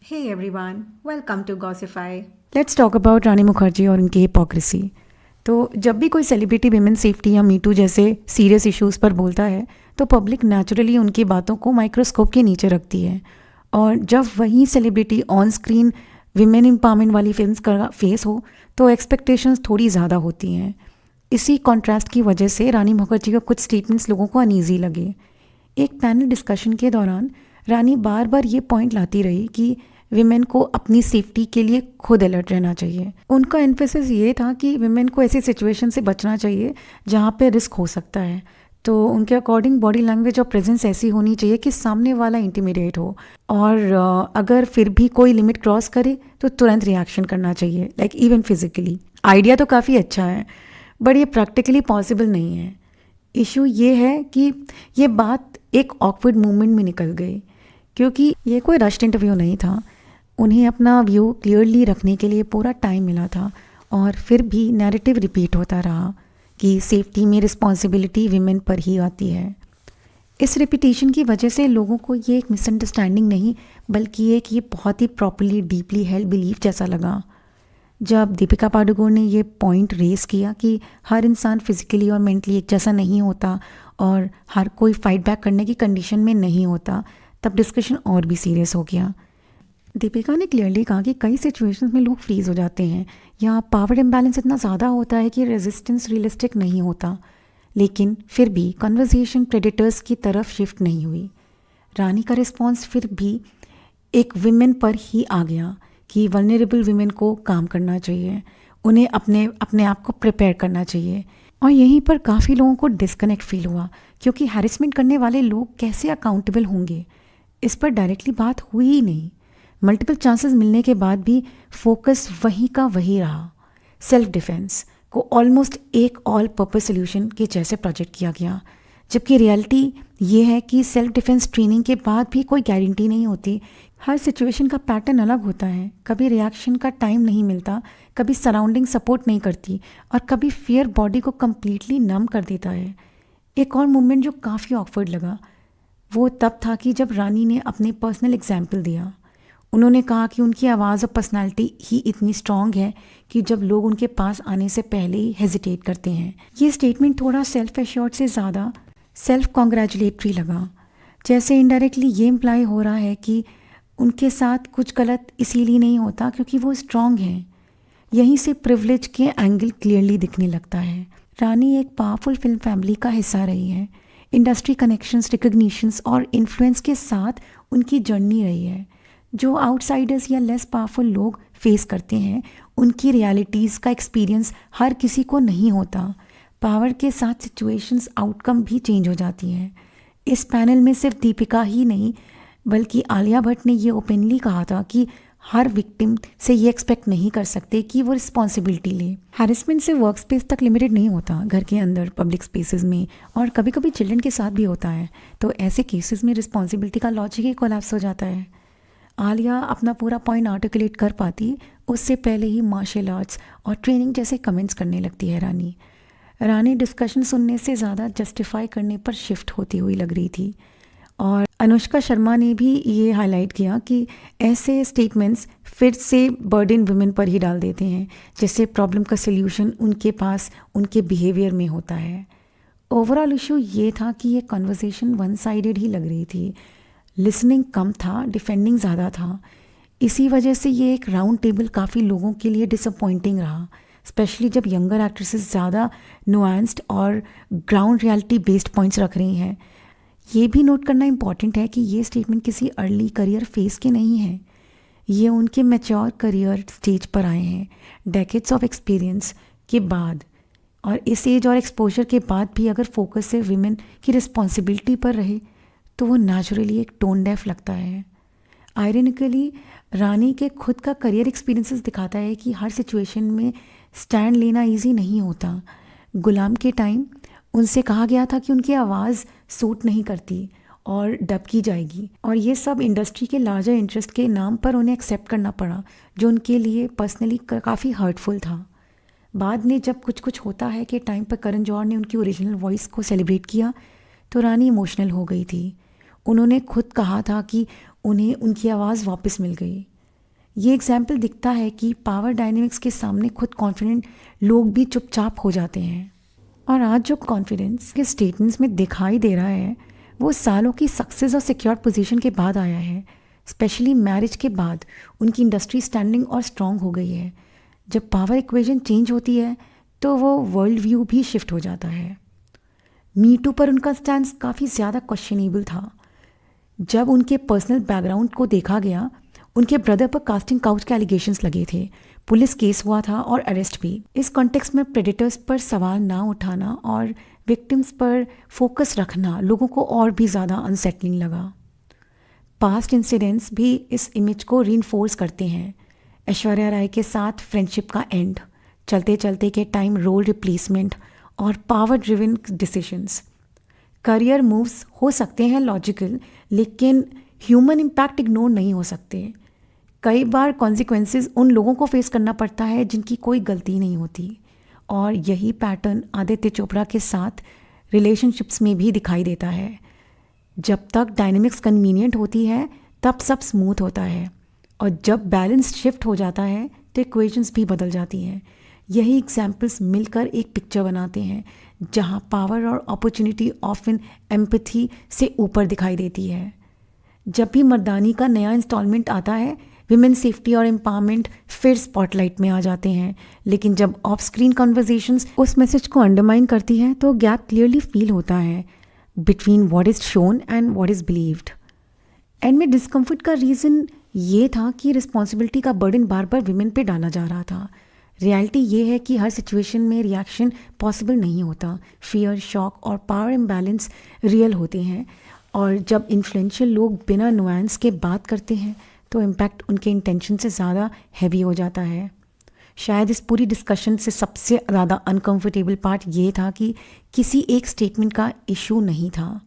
Hey everyone, welcome to Gossify. Let's talk about Rani Mukherjee और उनकी hypocrisy. तो जब भी कोई सेलिब्रिटी विमेन सेफ्टी या मीटू जैसे सीरियस इश्यूज़ पर बोलता है तो पब्लिक नेचुरली उनकी बातों को माइक्रोस्कोप के नीचे रखती है। और जब वही celebrity on screen women empowerment वाली फिल्म्स का फेस हो तो एक्सपेक्टेशंस थोड़ी ज़्यादा होती हैं। इसी कॉन्ट्रास्ट की वजह से रानी मुखर्जी का कुछ स्टेटमेंट्स लोगों को अनईजी लगे। एक पैनल डिस्कशन के दौरान रानी बार बार ये पॉइंट लाती रही कि विमेन को अपनी सेफ्टी के लिए खुद अलर्ट रहना चाहिए। उनका एम्फेसिस ये था कि विमेन को ऐसी सिचुएशन से बचना चाहिए जहाँ पे रिस्क हो सकता है। तो उनके अकॉर्डिंग बॉडी लैंग्वेज और प्रेजेंस ऐसी होनी चाहिए कि सामने वाला इंटिमिडेट हो, और अगर फिर भी कोई लिमिट क्रॉस करे तो तुरंत रिएक्शन करना चाहिए, लाइक इवन फिजिकली। आइडिया तो काफ़ी अच्छा है बट ये प्रैक्टिकली पॉसिबल नहीं है। इशू ये है कि ये बात एक ऑकवर्ड मूवमेंट में निकल गई, क्योंकि ये कोई रश्ड इंटरव्यू नहीं था। उन्हें अपना व्यू क्लियरली रखने के लिए पूरा टाइम मिला था, और फिर भी नैरेटिव रिपीट होता रहा कि सेफ्टी में रिस्पॉन्सिबिलिटी विमेन पर ही आती है। इस रिपीटिशन की वजह से लोगों को ये एक मिसअंडरस्टैंडिंग नहीं बल्कि एक ये बहुत ही प्रॉपरली डीपली हेल्ड बिलीफ जैसा लगा। जब दीपिका पादुकोण ने ये पॉइंट रेस किया कि हर इंसान फिजिकली और मेंटली एक जैसा नहीं होता और हर कोई फाइट बैक करने की कंडीशन में नहीं होता, तब डिस्कशन और भी सीरियस हो गया। दीपिका ने क्लियरली कहा कि कई सिचुएशंस में लोग फ्रीज हो जाते हैं या पावर इम्बैलेंस इतना ज़्यादा होता है कि रेजिस्टेंस रियलिस्टिक नहीं होता, लेकिन फिर भी कन्वर्सेशन प्रेडेटर्स की तरफ शिफ्ट नहीं हुई। रानी का रिस्पॉन्स फिर भी एक विमेन पर ही आ गया कि वल्नरेबल विमेन को काम करना चाहिए, उन्हें अपने अपने आप को प्रिपेयर करना चाहिए। और यहीं पर काफ़ी लोगों को डिस्कनेक्ट फील हुआ, क्योंकि हैरेसमेंट करने वाले लोग कैसे अकाउंटेबल होंगे, इस पर डायरेक्टली बात हुई ही नहीं। मल्टीपल चांसेस मिलने के बाद भी फोकस वहीं का वही रहा। सेल्फ डिफेंस को ऑलमोस्ट एक ऑल पर्पस सोल्यूशन के जैसे प्रोजेक्ट किया गया, जबकि रियलिटी ये है कि सेल्फ डिफेंस ट्रेनिंग के बाद भी कोई गारंटी नहीं होती। हर सिचुएशन का पैटर्न अलग होता है। कभी रिएक्शन का टाइम नहीं मिलता, कभी सराउंडिंग सपोर्ट नहीं करती, और कभी फियर बॉडी को कम्प्लीटली नम कर देता है। एक और मोमेंट जो काफ़ी ऑकवर्ड लगा वो तब था कि जब रानी ने अपने पर्सनल एग्जाम्पल दिया। उन्होंने कहा कि उनकी आवाज़ और पर्सनालिटी ही इतनी स्ट्रॉन्ग है कि जब लोग उनके पास आने से पहले ही हेजिटेट करते हैं। ये स्टेटमेंट थोड़ा सेल्फ एश्योर्ड से ज़्यादा सेल्फ कॉन्ग्रेचुलेटरी लगा, जैसे इनडायरेक्टली ये इम्प्लाई हो रहा है कि उनके साथ कुछ गलत इसीलिए नहीं होता क्योंकि वो स्ट्रॉन्ग हैं। यहीं से प्रिविलेज के एंगल क्लियरली दिखने लगता है। रानी एक पावरफुल फिल्म फैमिली का हिस्सा रही है। इंडस्ट्री कनेक्शंस, रिकग्निशंस और इन्फ्लुएंस के साथ उनकी जर्नी रही है, जो आउटसाइडर्स या लेस पावरफुल लोग फेस करते हैं। उनकी रियलिटीज़ का एक्सपीरियंस हर किसी को नहीं होता। पावर के साथ सिचुएशंस आउटकम भी चेंज हो जाती हैं। इस पैनल में सिर्फ दीपिका ही नहीं बल्कि आलिया भट्ट ने ये ओपनली कहा था कि हर विक्टिम से ये एक्सपेक्ट नहीं कर सकते कि वो रिस्पॉन्सिबिलिटी ले। हैरेसमेंट से वर्क स्पेस तक लिमिटेड नहीं होता, घर के अंदर, पब्लिक स्पेसेस में, और कभी कभी चिल्ड्रन के साथ भी होता है। तो ऐसे केसेस में रिस्पॉन्सिबिलिटी का लॉजिक ही कोलैप्स हो जाता है। आलिया अपना पूरा पॉइंट आर्टिकुलेट कर पाती उससे पहले ही मार्शल आर्ट्स और ट्रेनिंग जैसे कमेंट्स करने लगती है रानी डिस्कशन सुनने से ज़्यादा जस्टिफाई करने पर शिफ्ट होती हुई लग रही थी। और अनुष्का शर्मा ने भी ये हाईलाइट किया कि ऐसे स्टेटमेंट्स फिर से बर्डन वुमेन पर ही डाल देते हैं, जैसे प्रॉब्लम का सल्यूशन उनके पास उनके बिहेवियर में होता है। ओवरऑल इशू ये था कि ये कन्वर्सेशन वन साइडेड ही लग रही थी। लिसनिंग कम था, डिफेंडिंग ज़्यादा था। इसी वजह से ये एक राउंड टेबल काफ़ी लोगों के लिए डिसअपॉइंटिंग रहा, स्पेशली जब यंगर एक्ट्रेसेस ज़्यादा नुआंस्ड और ग्राउंड रियलिटी बेस्ड पॉइंट्स रख रही हैं। ये भी नोट करना इम्पॉर्टेंट है कि ये स्टेटमेंट किसी अर्ली करियर फेज के नहीं हैं। ये उनके मैच्योर करियर स्टेज पर आए हैं, डेकेड्स ऑफ एक्सपीरियंस के बाद। और इस एज और एक्सपोजर के बाद भी अगर फोकस सिर्फ विमेन की रिस्पॉन्सिबिलिटी पर रहे तो वो नेचुरली एक टोन डेफ लगता है। आयरनिकली रानी के खुद का करियर एक्सपीरियंसेस दिखाता है कि हर सिचुएशन में स्टैंड लेना इजी नहीं होता। गुलाम के टाइम उनसे कहा गया था कि उनकी आवाज़ सूट नहीं करती और डब की जाएगी, और ये सब इंडस्ट्री के लार्जर इंटरेस्ट के नाम पर उन्हें एक्सेप्ट करना पड़ा, जो उनके लिए पर्सनली काफ़ी हर्टफुल था। बाद में जब कुछ कुछ होता है कि टाइम पर करण जौहर ने उनकी ओरिजिनल वॉइस को सेलिब्रेट किया तो रानी इमोशनल हो गई थी। उन्होंने खुद कहा था कि उन्हें उनकी आवाज़ वापस मिल गई। ये एग्जाम्पल दिखता है कि पावर डायनेमिक्स के सामने खुद कॉन्फिडेंट लोग भी चुपचाप हो जाते हैं। और आज जो कॉन्फिडेंस के स्टेटमेंट्स में दिखाई दे रहा है वो सालों की सक्सेस और सिक्योर पोजीशन के बाद आया है। स्पेशली मैरिज के बाद उनकी इंडस्ट्री स्टैंडिंग और स्ट्रॉन्ग हो गई है। जब पावर इक्वेशन चेंज होती है तो वो वर्ल्ड व्यू भी शिफ्ट हो जाता है। मी टू पर उनका स्टैंड काफ़ी ज़्यादा क्वेश्चनेबल था। जब उनके पर्सनल बैकग्राउंड को देखा गया, उनके ब्रदर पर कास्टिंग काउच के एलिगेशंस लगे थे, पुलिस केस हुआ था और अरेस्ट भी। इस कॉन्टेक्स्ट में प्रेडेटर्स पर सवाल ना उठाना और विक्टिम्स पर फोकस रखना लोगों को और भी ज़्यादा अनसेटलिंग लगा। पास्ट इंसिडेंट्स भी इस इमेज को रीइंफोर्स करते हैं। ऐश्वर्या राय के साथ फ्रेंडशिप का एंड, चलते चलते के टाइम रोल रिप्लेसमेंट और power driven decisions. Career moves हो सकते हैं लॉजिकल, लेकिन ह्यूमन इम्पैक्ट इग्नोर नहीं हो सकते। कई बार कॉन्सिक्वेंसेस उन लोगों को फेस करना पड़ता है जिनकी कोई गलती नहीं होती। और यही पैटर्न आदित्य चोपड़ा के साथ रिलेशनशिप्स में भी दिखाई देता है। जब तक डायनेमिक्स कन्वीनियंट होती है तब सब स्मूथ होता है, और जब बैलेंस शिफ्ट हो जाता है तो इक्वेशंस भी बदल जाती हैं। यही एग्जाम्पल्स मिलकर एक पिक्चर बनाते हैं जहां पावर और अपॉर्चुनिटी ऑफन एम्पैथी से ऊपर दिखाई देती है। जब भी मर्दानी का नया इंस्टॉलमेंट आता है, विमेन सेफ्टी और एम्पावरमेंट फिर स्पॉटलाइट में आ जाते हैं। लेकिन जब ऑफ स्क्रीन कॉन्वर्जेशंस उस मैसेज को अंडरमाइन करती है तो गैप क्लियरली फील होता है between what is shown and what is believed. And में डिस्कम्फर्ट का रीज़न ये था कि रिस्पॉन्सिबिलिटी का बर्डन बार बार विमेन पे डाला जा रहा था। रियलिटी ये है कि हर सिचुएशन में रिएक्शन पॉसिबल नहीं होता। फियर, शॉक और पावर इम्बैलेंस रियल होते हैं, और जब इन्फ्लुएंशियल लोग बिना नुआंस के बात करते हैं तो इम्पैक्ट उनके इंटेंशन से ज़्यादा हैवी हो जाता है। शायद इस पूरी डिस्कशन से सबसे ज़्यादा अनकंफर्टेबल पार्ट ये था कि किसी एक स्टेटमेंट का इशू नहीं था।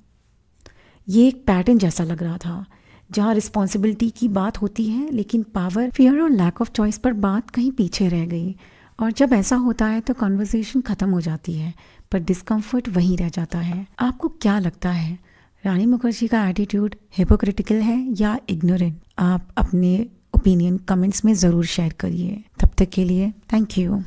ये एक पैटर्न जैसा लग रहा था जहाँ रिस्पॉन्सिबिलिटी की बात होती है लेकिन पावर, फियर और लैक ऑफ चॉइस पर बात कहीं पीछे रह गई। और जब ऐसा होता है तो कॉन्वर्सेशन ख़त्म हो जाती है पर डिस्कम्फर्ट वहीं रह जाता है। आपको क्या लगता है, रानी मुखर्जी का एटीट्यूड हिपोक्रिटिकल है या इग्नोरेंट? आप अपने ओपिनियन कमेंट्स में ज़रूर शेयर करिए। तब तक के लिए थैंक यू।